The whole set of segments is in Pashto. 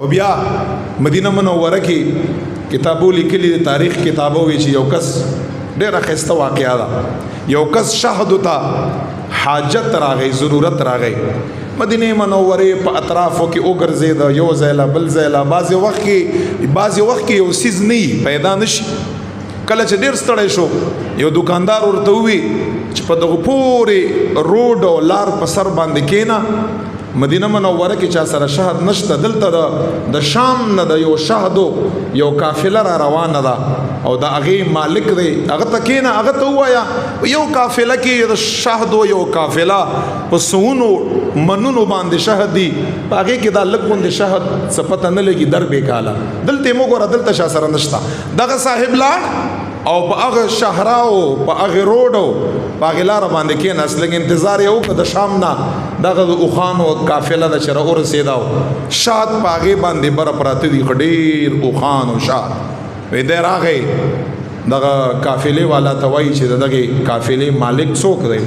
او بیا مدینه منوره کې کتابو لیکلي د تاریخ کتابو وی چې یو کس ډېره ښایسته واقعه ده. یو کس شهد ته حاجت راغی، ضرورت راغی، مدینه منورې په اطرافو کې وګرځېده، یو ځای له بل ځای له. بعضې وخت کې یو څیز نه پیدا نشي. کله چې ډېر ستړی شو یو دکاندار ورته ووي چې په دغه پورې روډ او لار په سر باندې کېنه، مدینه منوره کې چا سره شهد نشته، دلته د شام نه د یو شهدو یو قافله را روانه ده او د هغې مالک دی، هغه ته کېنه، هغه ته ووایه یو قافله کې د شهدو یو قافله په سوونو منونو باندې شهد دي، په هغې کې دا لږ غوندې شهد څه پته نه لګي در بېکاله، دلته یې مه ګوره دلته چا سره نشته. دغه صاحب لاړ او په هغه شهراو په هغه روډو په هغې لاره باندې کېناست، لږ انتظار یې وکړه د شام نه دغه د اوښانو قافله ده چې راورسېده، شهد په هغې باندې بره پراته دي، ډېر اوښان او شهد. وی دی راغی دغه قافلې والا ته وایي چې د دغې قافلې مالک څوک دی،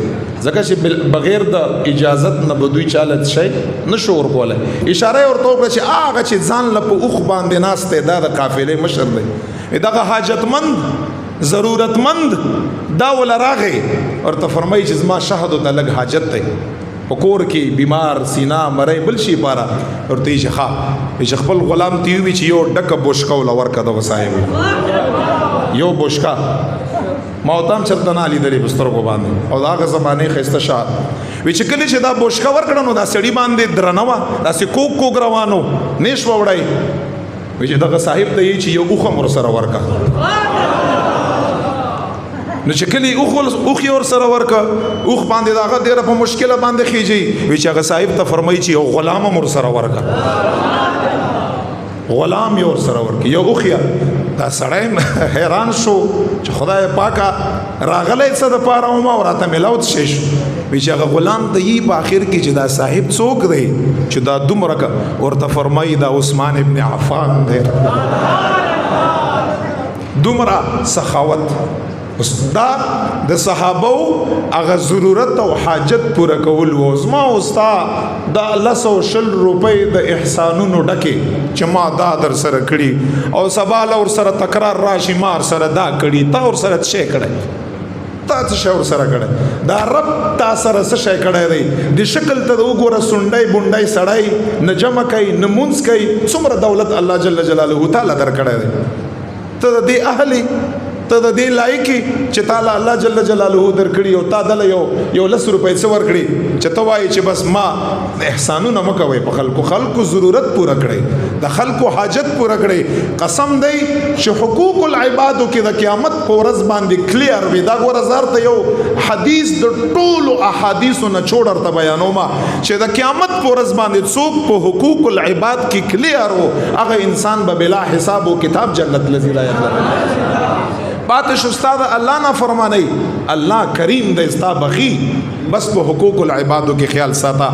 ځکه چې بغیر د اجازت نه به دوی چاله شی نه شو ورکولی. اشاره یې ورته وکړه چې هغه چې ځان له په اوښ باندې ناست دی دا د قافلې مشر دی. دغه حاجتمند ضرورتمند دا ولا راغی ورته فرمایي چې زما شهدو ته لږ حاجت دی، په کور کې بیمار سینا مری بل شي پاره ورته یې چې ښه چې خپل غلام ته وي چې یو ډکه بوشکه وله ورکړه دغه صاحب، یو بوشکه ما ورته هم چېرته نه لیدلې په سترګو باندې، او د هغه زمانې ښایسته شهد وی چې کله چې دا بوشکه ورکړه نو دا سړي باندې درنه وه، داسې کوږ کوږ روان و، نیش ووړی. وی چې دغه صاحب ته یې چې یو اوښ هم ورسره ورکړه، نو چې کله اوښ یې ورسره ورکړه، اوښ باندې د هغه ډېره په مشکله باندې خېجي. وی چې هغه صاحب ته فرمایي چې یو غلام هم ورسره ورکړه، غلام یې ورسره ورکړي، یو اوښ. دا سړی حیران شو چې خدای پاکه راغلی څه دپاره وم او راته میلاو څه شي شو. وی چې هغه غلام ته یي په آخر کې چې دا صاحب څوک دی چې دا دومره ورته فرمایي دا عثمان ابن عفان دی، دومره سخاوت. دا د صحابو هغه ضرورت او حاجت پوره کول و. زما اوستا دا 200 روپۍ د احسانونو ډکې چې ما دا در سره کړي او سبا له ورسره تکرار راشي ما ورسره دا کړي، تا ورسره څه شی کړی، تا څه شی ورسره کړی، دا رب تا سره څه شی کړی دی. د شکل ته وګوره سونډی بونډی سړی نه جمع کوي نه مونځ کوي، څومره دولت الله جل جلاله تعالی در کړی دی، ته د دې اهلی ته د دې لایقي چې تعالی الله جل جلاله درکړي او تا دله یو 10 روپۍ څه ورکړي چې ته وایې چې بس ما احسانونه مه کوئ په خلکو ضرورت پوره کړئ، د خلکو حاجت پوره کړئ. قسم دی چې حقوق العبادو کې د قیامت په ورځ باندې کلیر وي. دا ګوره زار ته یو حدیث د ټولو احادیثو نه چوډ ورته بیانومه چې د قیامت په ورځ باندې څوک په حقوق العباد کې کلیر و هغه انسان به بلا حساب و کتاب جنت لذي لا يقدر. پاتې شو ستا د الله نه فرمانی، الله کریم دی ستا بخي، بس په حقوق العبادو کې خیال ساته.